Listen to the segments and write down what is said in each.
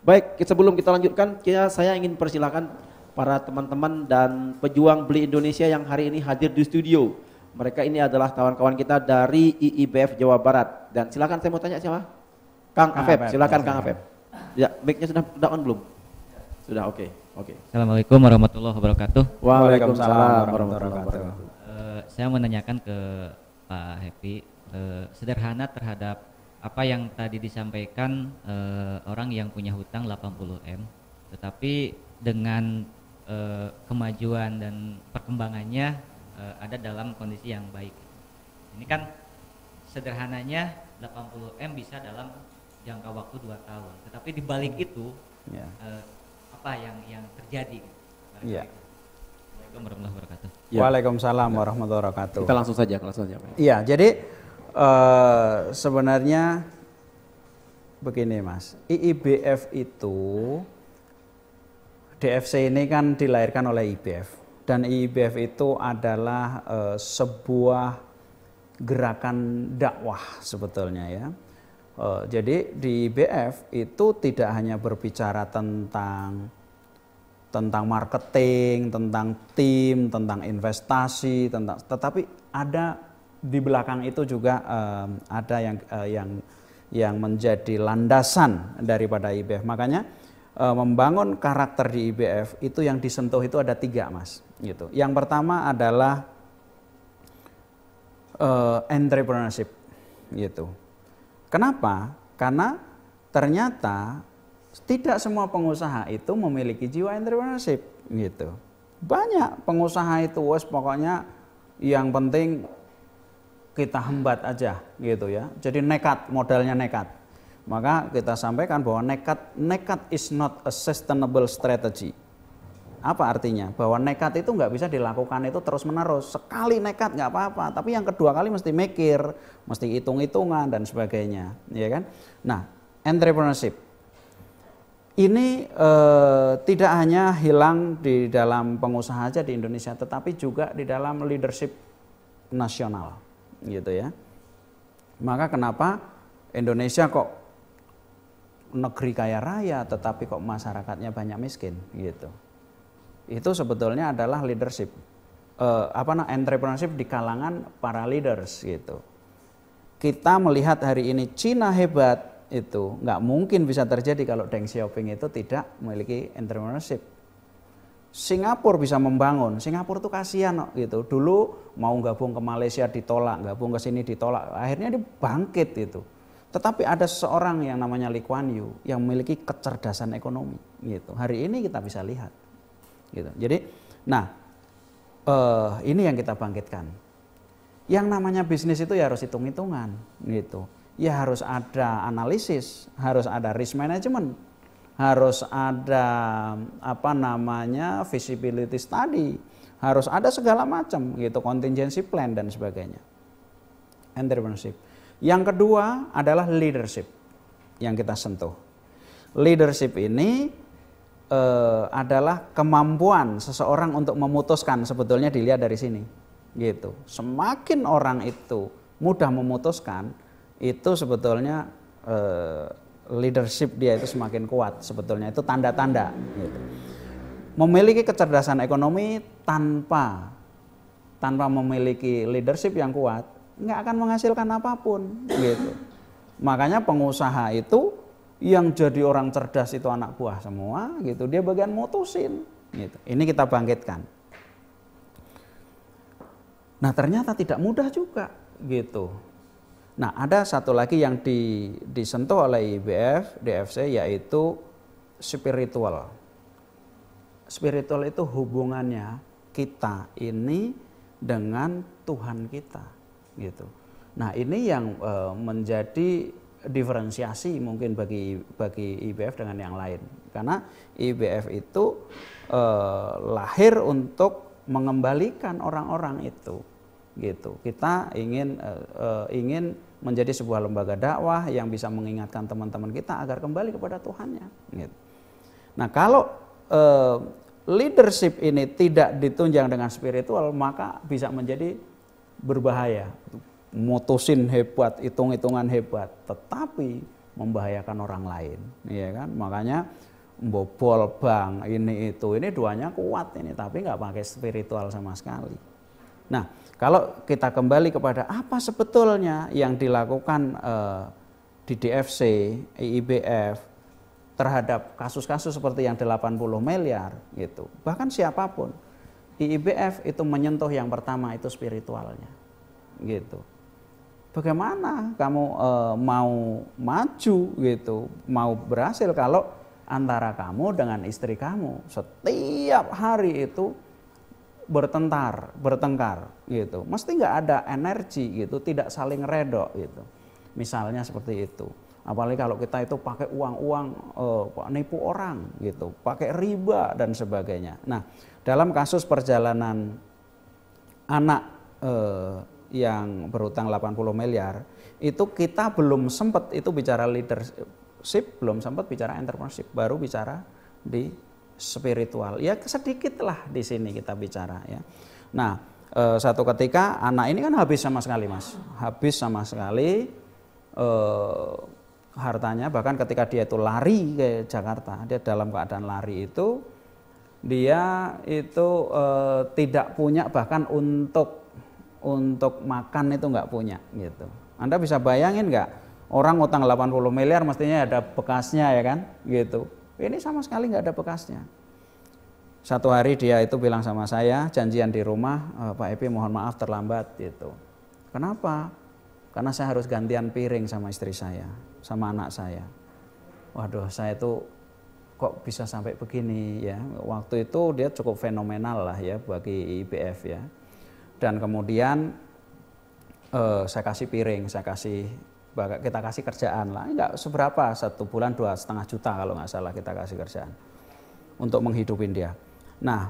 Baik, sebelum kita lanjutkan, saya ingin persilakan para teman-teman dan pejuang Beli Indonesia yang hari ini hadir di studio. Mereka ini adalah kawan-kawan kita dari IIBF Jawa Barat. Dan silakan, saya mau tanya siapa? Kang Afep, silakan Kang Afep. Ya, mic-nya sudah on belum? Sudah, oke. Assalamualaikum warahmatullahi wabarakatuh. Waalaikumsalam warahmatullahi wabarakatuh. Saya menanyakan ke Pak Happy, sederhana terhadap apa yang tadi disampaikan, orang yang punya hutang 80M, tetapi dengan kemajuan dan perkembangannya ada dalam kondisi yang baik. Ini kan sederhananya 80M bisa dalam jangka waktu 2 tahun, tetapi di balik itu apa yang terjadi? Iya. Assalamualaikum warahmatullahi wabarakatuh. Waalaikumsalam warahmatullahi wabarakatuh. Kita langsung saja. Iya, jadi sebenarnya begini Mas, IIBF itu, DFC ini kan dilahirkan oleh IIBF, dan IIBF itu adalah sebuah gerakan dakwah sebetulnya ya. Jadi di IIBF itu tidak hanya berbicara tentang marketing, tentang tim, tentang investasi, tetapi ada di belakang itu juga ada yang menjadi landasan daripada IIBF. Makanya membangun karakter di IIBF itu yang disentuh itu ada 3 Mas. Gitu. Yang pertama adalah entrepreneurship. Gitu. Kenapa? Karena ternyata tidak semua pengusaha itu memiliki jiwa entrepreneurship gitu. Banyak pengusaha itu pokoknya yang penting kita hembat aja gitu ya. Jadi nekat, modalnya nekat. Maka kita sampaikan bahwa nekat is not a sustainable strategy. Apa artinya? Bahwa nekat itu nggak bisa dilakukan itu terus menerus. Sekali nekat nggak apa-apa, tapi yang kedua kali mesti mikir, mesti hitung-hitungan dan sebagainya, ya kan? Nah, entrepreneurship ini tidak hanya hilang di dalam pengusaha aja di Indonesia, tetapi juga di dalam leadership nasional, gitu ya. Maka kenapa Indonesia kok negeri kaya raya, tetapi kok masyarakatnya banyak miskin, gitu. Itu sebetulnya adalah leadership, entrepreneurship di kalangan para leaders, gitu. Kita melihat hari ini Cina hebat, itu nggak mungkin bisa terjadi kalau Deng Xiaoping itu tidak memiliki entrepreneurship. Singapura bisa membangun, Singapura tuh kasihan gitu. Dulu mau gabung ke Malaysia ditolak, gabung ke sini ditolak, akhirnya dia bangkit itu. Tetapi ada seseorang yang namanya Lee Kuan Yew yang memiliki kecerdasan ekonomi, gitu. Hari ini kita bisa lihat, gitu. Jadi, ini yang kita bangkitkan. Yang namanya bisnis itu ya harus hitung-hitungan, gitu. Ya harus ada analisis, harus ada risk management, harus ada visibility study, harus ada segala macam gitu, contingency plan dan sebagainya. Entrepreneurship. Yang kedua adalah leadership yang kita sentuh. Leadership ini adalah kemampuan seseorang untuk memutuskan, sebetulnya dilihat dari sini, gitu. Semakin orang itu mudah memutuskan, itu sebetulnya leadership dia itu semakin kuat, sebetulnya itu tanda-tanda gitu. Memiliki kecerdasan ekonomi tanpa memiliki leadership yang kuat nggak akan menghasilkan apapun gitu. Makanya pengusaha itu yang jadi orang cerdas itu anak buah semua gitu, dia bagian mutusin gitu. Ini kita bangkitkan. Nah, ternyata tidak mudah juga gitu. Nah, ada satu lagi yang disentuh oleh IIBF, DFC, yaitu spiritual. Spiritual itu hubungannya kita ini dengan Tuhan kita, gitu. Nah, ini yang menjadi diferensiasi mungkin bagi IIBF dengan yang lain. Karena IIBF itu lahir untuk mengembalikan orang-orang itu. Gitu. Kita ingin menjadi sebuah lembaga dakwah yang bisa mengingatkan teman-teman kita agar kembali kepada Tuhannya. Gitu. Nah, kalau leadership ini tidak ditunjang dengan spiritual, maka bisa menjadi berbahaya. Mutusin hebat, hitung-hitungan hebat, tetapi membahayakan orang lain, ya kan? Makanya bobol bank ini duanya kuat ini, tapi nggak pakai spiritual sama sekali. Nah, kalau kita kembali kepada apa sebetulnya yang dilakukan di DFC, IIBF terhadap kasus-kasus seperti yang 80 miliar gitu. Bahkan siapapun, IIBF itu menyentuh yang pertama itu spiritualnya, gitu. Bagaimana kamu mau maju gitu, mau berhasil kalau antara kamu dengan istri kamu setiap hari itu bertengkar gitu, mesti nggak ada energi gitu, tidak saling redok gitu. Misalnya seperti itu. Apalagi kalau kita itu pakai uang-uang nipu orang gitu, pakai riba dan sebagainya. Nah, dalam kasus perjalanan anak yang berutang 80 miliar, itu kita belum sempat itu bicara leadership, belum sempat bicara entrepreneurship, baru bicara di spiritual. Ya sedikit lah di sini kita bicara ya. Nah, satu ketika anak ini kan habis sama sekali Mas, habis sama sekali hartanya, bahkan ketika dia itu lari ke Jakarta, dia dalam keadaan lari itu, dia itu tidak punya bahkan untuk makan itu nggak punya gitu. Anda bisa bayangin nggak, orang utang 80 miliar mestinya ada bekasnya ya kan gitu. Ini sama sekali nggak ada bekasnya. Satu hari dia itu bilang sama saya, janjian di rumah, Pak Epi mohon maaf terlambat gitu. Kenapa? Karena saya harus gantian piring sama istri saya, sama anak saya. Waduh, saya itu kok bisa sampai begini ya. Waktu itu dia cukup fenomenal lah ya bagi IIBF ya. Dan kemudian saya kasih piring, kita kasih kerjaan lah, enggak seberapa, 1 bulan 2,5 juta kalau nggak salah kita kasih kerjaan untuk menghidupin dia. Nah,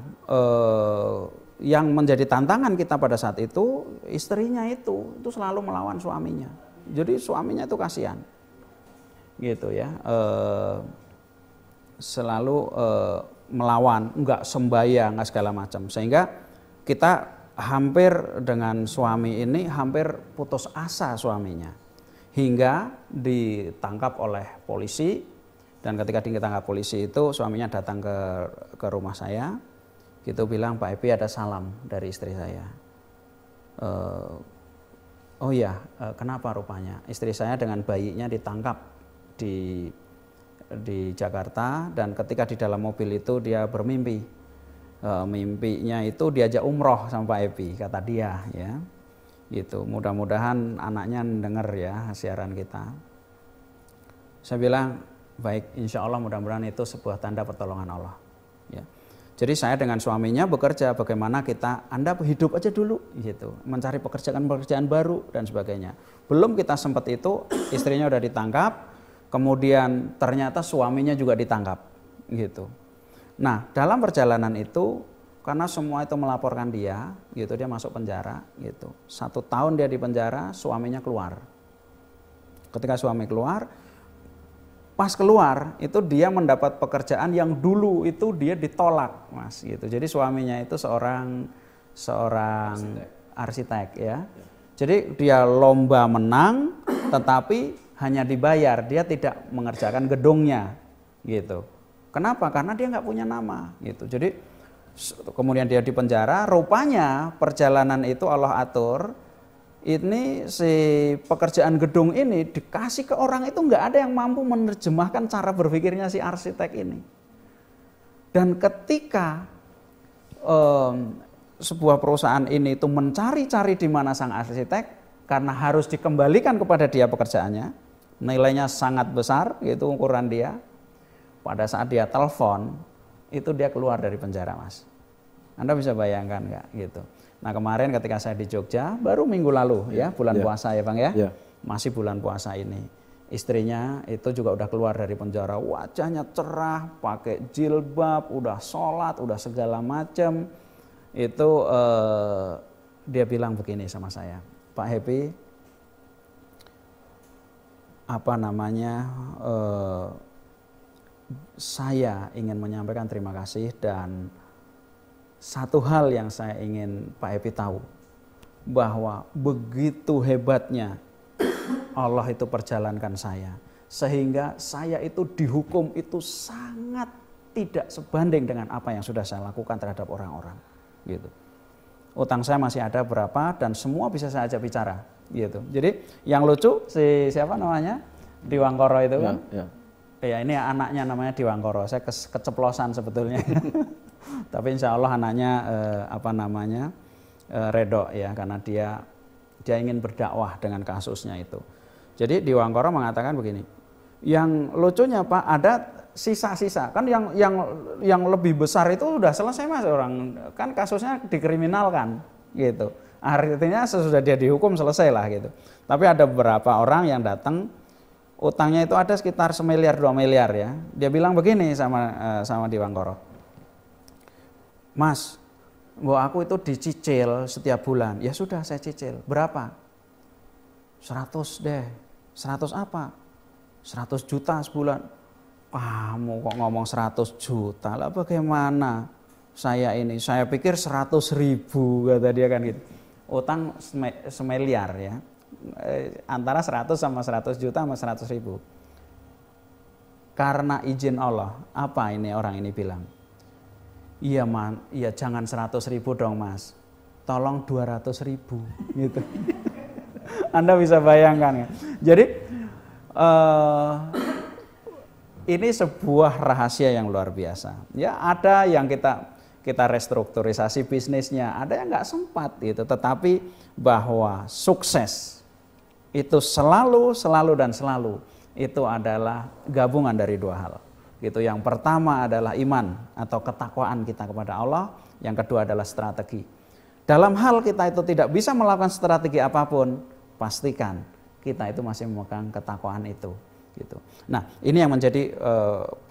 yang menjadi tantangan kita pada saat itu, istrinya itu selalu melawan suaminya. Jadi suaminya itu kasihan, gitu ya, selalu melawan, enggak sembahyang, enggak segala macam, sehingga kita hampir dengan suami ini hampir putus asa suaminya, hingga ditangkap oleh polisi. Dan ketika ditangkap polisi itu suaminya datang ke rumah saya, gitu bilang, Pak Epi ada salam dari istri saya. Oh iya, kenapa rupanya? Istri saya dengan bayinya ditangkap di Jakarta, dan ketika di dalam mobil itu dia bermimpi. Mimpinya itu diajak umroh sama Pak Epi, kata dia ya. Gitu. Mudah-mudahan anaknya dengar ya siaran kita. Saya bilang, baik, insya Allah mudah-mudahan itu sebuah tanda pertolongan Allah. Ya. Jadi saya dengan suaminya bekerja, bagaimana Anda hidup aja dulu, gitu, mencari pekerjaan baru dan sebagainya. Belum kita sempat itu, istrinya udah ditangkap, kemudian ternyata suaminya juga ditangkap, gitu. Nah, dalam perjalanan itu, karena semua itu melaporkan dia, gitu, dia masuk penjara, gitu. 1 tahun dia di penjara, suaminya keluar. Ketika suami keluar, pas keluar itu dia mendapat pekerjaan yang dulu itu dia ditolak, Mas, gitu. Jadi suaminya itu seorang arsitek ya. Jadi dia lomba menang, tetapi hanya dibayar, dia tidak mengerjakan gedungnya, gitu. Kenapa? Karena dia nggak punya nama, gitu. Jadi kemudian dia di penjara. Rupanya perjalanan itu Allah atur. Ini si pekerjaan gedung ini dikasih ke orang itu nggak ada yang mampu menerjemahkan cara berpikirnya si arsitek ini. Dan ketika sebuah perusahaan ini itu mencari-cari di mana sang arsitek, karena harus dikembalikan kepada dia pekerjaannya, nilainya sangat besar, gitu ukuran dia. Pada saat dia telepon, itu dia keluar dari penjara, Mas. Anda bisa bayangkan nggak, gitu. Nah, kemarin ketika saya di Jogja, baru minggu lalu ya, bulan puasa ya Bang ya, masih bulan puasa ini. Istrinya itu juga udah keluar dari penjara, wajahnya cerah, pakai jilbab, udah sholat, udah segala macam. Itu dia bilang begini sama saya, Pak Happy, saya ingin menyampaikan terima kasih, dan satu hal yang saya ingin Pak Happy tahu, bahwa begitu hebatnya Allah itu perjalankan saya. Sehingga saya itu dihukum itu sangat tidak sebanding dengan apa yang sudah saya lakukan terhadap orang-orang gitu. Utang saya masih ada berapa dan semua bisa saya ajak bicara gitu. Jadi yang lucu si siapa namanya? Diwangkoro itu kan. Ya ini anaknya namanya Diwangkoro. Saya keceplosan sebetulnya. Tapi insya Allah anaknya Redok ya, karena dia ingin berdakwah dengan kasusnya itu. Jadi Diwangkoro mengatakan begini, yang lucunya Pak, ada sisa-sisa kan yang lebih besar itu udah selesai Mas, orang kan kasusnya dikriminalkan gitu. Artinya sesudah dia dihukum selesai lah gitu. Tapi ada beberapa orang yang datang, utangnya itu ada sekitar 1 miliar 2 miliar ya. Dia bilang begini sama Diwangkoro, Mas, aku itu dicicil setiap bulan. Ya sudah saya cicil. Berapa? 100 deh. 100 apa? 100 juta sebulan. Kamu kok ngomong 100 juta? Lah bagaimana? Saya pikir 100 ribu kata dia kan gitu. Utang 1 miliar ya. Antara 100 sama 100 juta sama 100 ribu. Karena izin Allah, apa ini orang ini bilang? Iya man, iya jangan 100 ribu dong Mas, tolong 200 ribu gitu. Anda bisa bayangkan ya. Jadi ini sebuah rahasia yang luar biasa. Ya ada yang kita restrukturisasi bisnisnya, ada yang nggak sempat gitu. Tetapi bahwa sukses itu selalu itu adalah gabungan dari 2 hal. Gitu. Yang pertama adalah iman atau ketakwaan kita kepada Allah, yang kedua adalah strategi. Dalam hal kita itu tidak bisa melakukan strategi apapun, pastikan kita itu masih memegang ketakwaan itu. Gitu. Nah, ini yang menjadi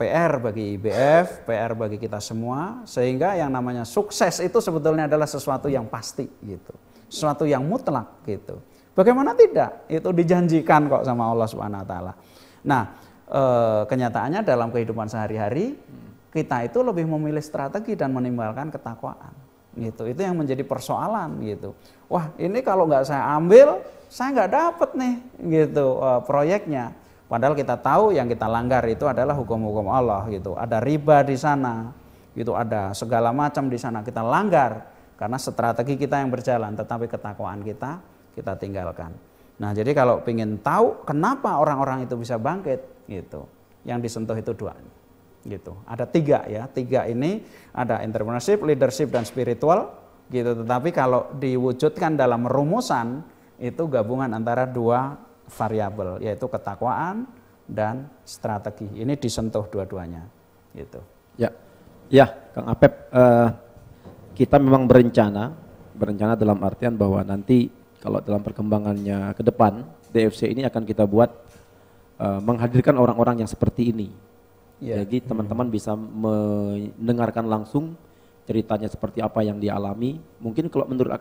PR bagi IBF, PR bagi kita semua, sehingga yang namanya sukses itu sebetulnya adalah sesuatu yang pasti, gitu, sesuatu yang mutlak, gitu. Bagaimana tidak? Itu dijanjikan kok sama Allah Subhanahu Wa Taala. Nah, kenyataannya dalam kehidupan sehari-hari kita itu lebih memilih strategi dan meninggalkan ketakwaan gitu. Itu yang menjadi persoalan gitu. Wah ini kalau nggak saya ambil saya nggak dapet nih gitu proyeknya. Padahal kita tahu yang kita langgar itu adalah hukum-hukum Allah gitu. Ada riba di sana gitu, ada segala macam di sana kita langgar karena strategi kita yang berjalan, tetapi ketakwaan kita tinggalkan. Nah jadi kalau ingin tahu kenapa orang-orang itu bisa bangkit gitu, yang disentuh itu 2 gitu. Ada 3 ya, 3 ini ada entrepreneurship, leadership dan spiritual gitu. Tetapi kalau diwujudkan dalam rumusan itu gabungan antara 2 variabel, yaitu ketakwaan dan strategi. Ini disentuh dua-duanya gitu. Ya Kang Apep, kita memang berencana dalam artian bahwa nanti kalau dalam perkembangannya ke depan, DFC ini akan kita buat menghadirkan orang-orang yang seperti ini. Jadi teman-teman bisa mendengarkan langsung ceritanya seperti apa yang dialami. Mungkin kalau menurut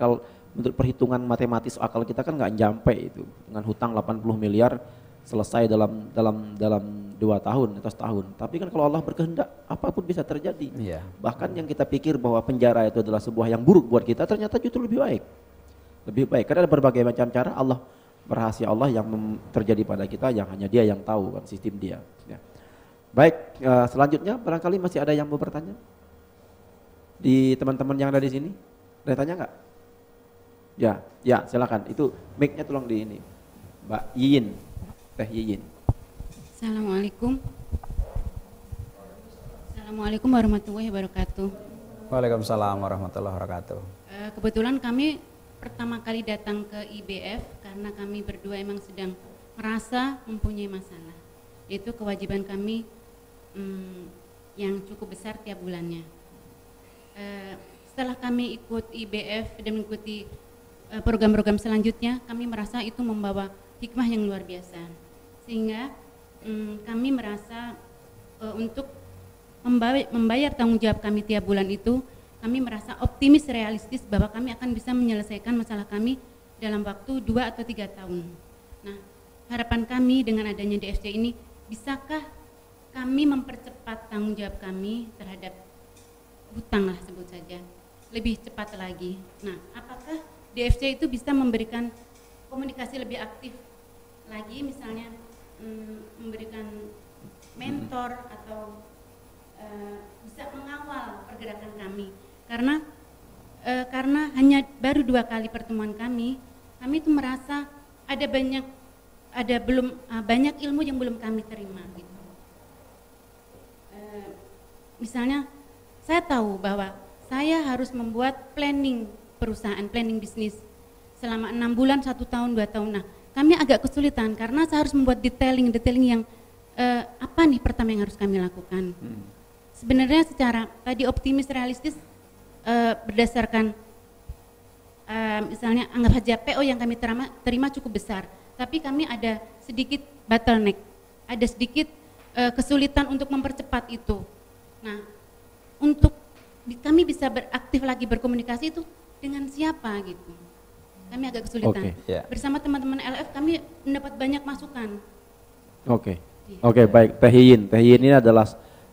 perhitungan matematis akal kita kan nggak nyampe itu. Dengan hutang 80 miliar selesai dalam 2 tahun atau setahun. Tapi kan kalau Allah berkehendak apapun bisa terjadi. Bahkan yang kita pikir bahwa penjara itu adalah sebuah yang buruk buat kita, ternyata justru lebih baik. Karena ada berbagai macam cara rahasia Allah yang terjadi pada kita yang hanya Dia yang tahu kan, sistem Dia. Baik, selanjutnya barangkali masih ada yang mau bertanya di teman-teman yang ada di sini. Ada tanya nggak? Ya silakan. Itu mic-nya tolong di ini, Mbak Yiyin, Teh Yiyin. Assalamualaikum warahmatullahi wabarakatuh. Waalaikumsalam warahmatullahi wabarakatuh. Kebetulan kami pertama kali datang ke IBF karena kami berdua emang sedang merasa mempunyai masalah. Itu kewajiban kami yang cukup besar tiap bulannya. Setelah kami ikut IBF dan mengikuti program-program selanjutnya, kami merasa itu membawa hikmah yang luar biasa. Sehingga kami merasa untuk membayar tanggung jawab kami tiap bulan itu, kami merasa optimis realistis bahwa kami akan bisa menyelesaikan masalah kami dalam waktu 2 atau 3 tahun. Nah, harapan kami dengan adanya DFC ini, bisakah kami mempercepat tanggung jawab kami terhadap hutang lah sebut saja, lebih cepat lagi. Nah, apakah DFC itu bisa memberikan komunikasi lebih aktif lagi, misalnya memberikan mentor atau bisa mengawal pergerakan kami, karena hanya baru 2 kali pertemuan kami itu merasa ada banyak ilmu yang belum kami terima gitu. Misalnya saya tahu bahwa saya harus membuat planning perusahaan, planning bisnis selama 6 bulan, 1 tahun, 2 tahun. Nah, kami agak kesulitan karena saya harus membuat detailing yang apa nih pertama yang harus kami lakukan. Sebenarnya secara tadi optimis realistis berdasarkan misalnya anggap saja PO yang kami terima cukup besar, tapi kami ada sedikit bottleneck, ada sedikit kesulitan untuk mempercepat itu. Nah, untuk kami bisa beraktif lagi berkomunikasi itu dengan siapa gitu, kami agak kesulitan. Bersama teman-teman LF kami mendapat banyak masukan. Iya. Oke, baik. Teh Hiyin ini adalah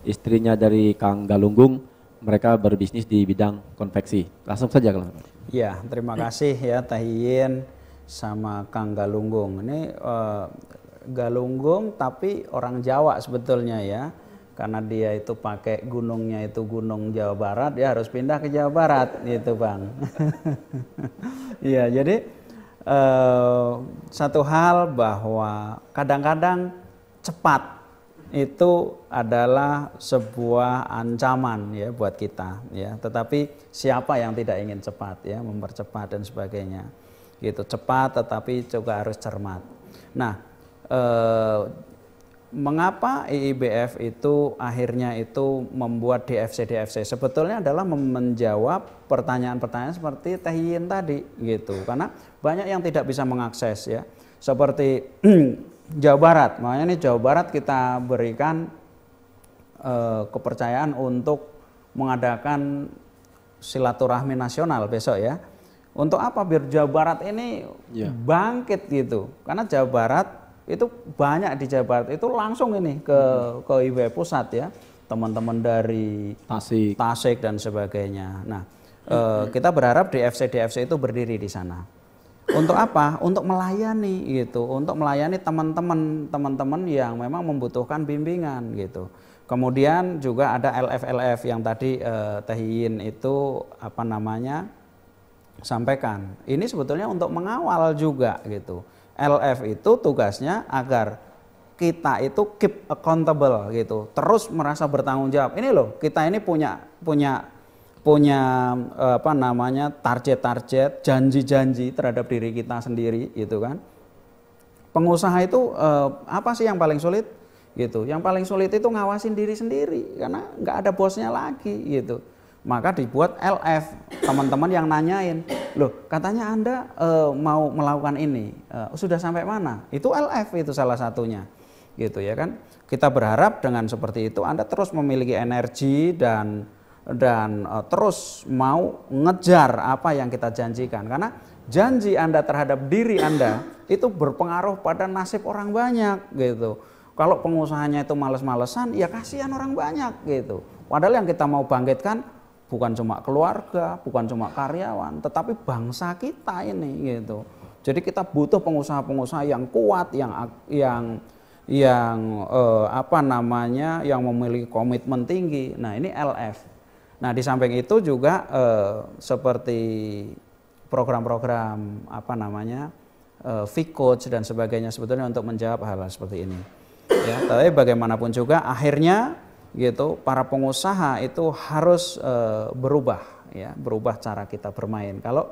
istrinya dari Kang Galunggung. Mereka berbisnis di bidang konveksi. Langsung saja kalau. Ya, terima kasih ya Teh Hiyin sama Kang Galunggung. Ini Galunggung tapi orang Jawa sebetulnya ya. Karena dia itu pakai gunungnya itu gunung Jawa Barat, dia harus pindah ke Jawa Barat gitu Bang. Iya, jadi satu hal bahwa kadang-kadang cepat itu adalah sebuah ancaman ya buat kita ya. Tetapi siapa yang tidak ingin cepat ya, mempercepat dan sebagainya. Gitu, cepat tetapi juga harus cermat. Nah, mengapa IIBF itu akhirnya itu membuat DFC? Sebetulnya adalah menjawab pertanyaan-pertanyaan seperti Teh Hiyin tadi gitu. Karena banyak yang tidak bisa mengakses ya. Seperti Jawa Barat, makanya ini Jawa Barat kita berikan kepercayaan untuk mengadakan silaturahmi nasional besok ya. Untuk apa? Biar Jawa Barat ini bangkit gitu. Karena Jawa Barat itu banyak di Jawa Barat itu langsung ini ke IIBF pusat ya, teman-teman dari Tasik dan sebagainya. Nah, kita berharap DFC itu berdiri di sana. Untuk apa? Untuk melayani gitu, untuk melayani teman-teman yang memang membutuhkan bimbingan gitu. Kemudian juga ada LF yang tadi Teh Hiyin itu sampaikan. Ini sebetulnya untuk mengawal juga gitu. LF itu tugasnya agar kita itu keep accountable gitu, terus merasa bertanggung jawab. Ini loh, kita ini punya target-target, janji-janji terhadap diri kita sendiri gitu kan. Pengusaha itu apa sih yang paling sulit gitu? Yang paling sulit itu ngawasin diri sendiri karena nggak ada bosnya lagi gitu. Maka dibuat LF, teman-teman yang nanyain, loh katanya Anda mau melakukan ini, sudah sampai mana? Itu LF itu salah satunya gitu ya kan. Kita berharap dengan seperti itu Anda terus memiliki energi dan terus mau ngejar apa yang kita janjikan. Karena janji Anda terhadap diri Anda itu berpengaruh pada nasib orang banyak gitu. Kalau pengusahanya itu males-malesan, ya kasihan orang banyak gitu. Padahal yang kita mau bangkitkan bukan cuma keluarga, bukan cuma karyawan, tetapi bangsa kita ini gitu. Jadi kita butuh pengusaha-pengusaha yang kuat, yang memiliki komitmen tinggi. Nah, ini LF. Nah, di samping itu juga seperti program-program V-Coach dan sebagainya sebetulnya untuk menjawab hal-hal seperti ini. Ya, tapi bagaimanapun juga akhirnya gitu para pengusaha itu harus berubah cara kita bermain. Kalau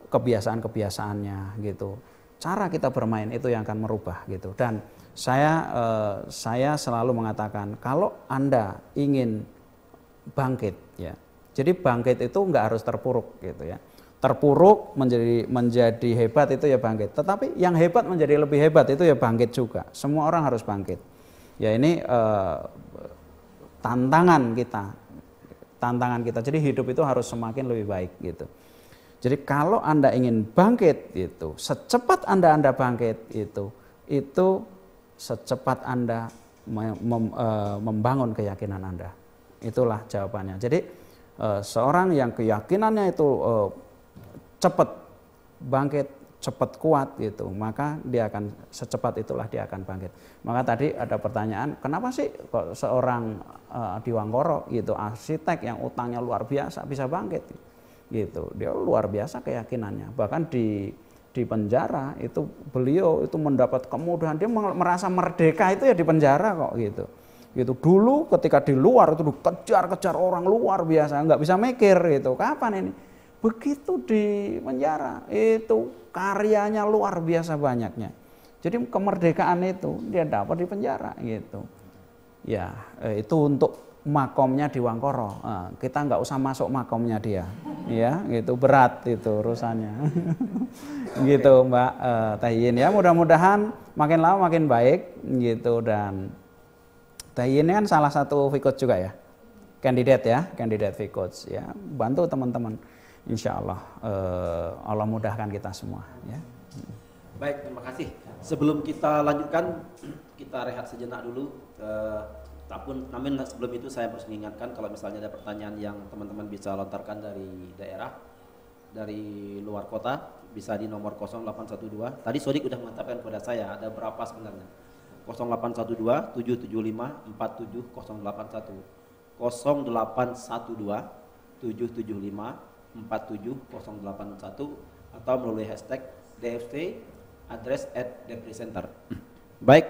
kebiasaan-kebiasaannya gitu, cara kita bermain itu yang akan merubah gitu. Dan saya selalu mengatakan kalau Anda ingin bangkit ya, jadi bangkit itu nggak harus terpuruk gitu ya. Terpuruk menjadi hebat itu ya bangkit, tetapi yang hebat menjadi lebih hebat itu ya bangkit juga. Semua orang harus bangkit ya. Ini tantangan kita. Jadi hidup itu harus semakin lebih baik gitu. Jadi kalau Anda ingin bangkit itu, secepat Anda bangkit itu secepat Anda membangun keyakinan Anda. Itulah jawabannya. Jadi seorang yang keyakinannya itu cepat bangkit, cepat kuat gitu, maka dia akan secepat itulah dia akan bangkit. Maka tadi ada pertanyaan, kenapa sih kok seorang Diwangkoro gitu, arsitek yang utangnya luar biasa bisa bangkit gitu. Dia luar biasa keyakinannya. Bahkan di penjara itu beliau itu mendapat kemudahan, dia merasa merdeka itu ya di penjara kok gitu. Gitu dulu ketika di luar itu kejar-kejar orang luar biasa, nggak bisa mikir gitu. Kapan ini? Begitu di penjara itu karyanya luar biasa banyaknya. Jadi kemerdekaan itu dia dapat di penjara gitu. Ya itu untuk makomnya Diwangkoro. Kita nggak usah masuk makomnya dia, ya gitu berat itu urusannya. Gitu Mbak Teh Yin ya. Mudah-mudahan makin lama makin baik gitu. Dan Teh Yin kan salah satu Vcoach juga ya, kandidat Vcoach ya. Bantu teman-teman. Insya Allah, Allah mudahkan kita semua. Ya. Baik, terima kasih. Sebelum kita lanjutkan, kita rehat sejenak dulu. Namun sebelum itu saya harus mengingatkan kalau misalnya ada pertanyaan yang teman-teman bisa lontarkan dari daerah, dari luar kota, bisa di nomor 0812. Tadi Sodik udah mengatakan kepada saya ada berapa sebenarnya? 0812 775 47081, 0812 775 47081, atau melalui hashtag DFC address @depricenter. Baik,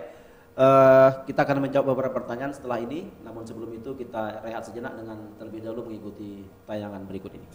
kita akan menjawab beberapa pertanyaan setelah ini. Namun sebelum itu kita rehat sejenak dengan terlebih dahulu mengikuti tayangan berikut ini.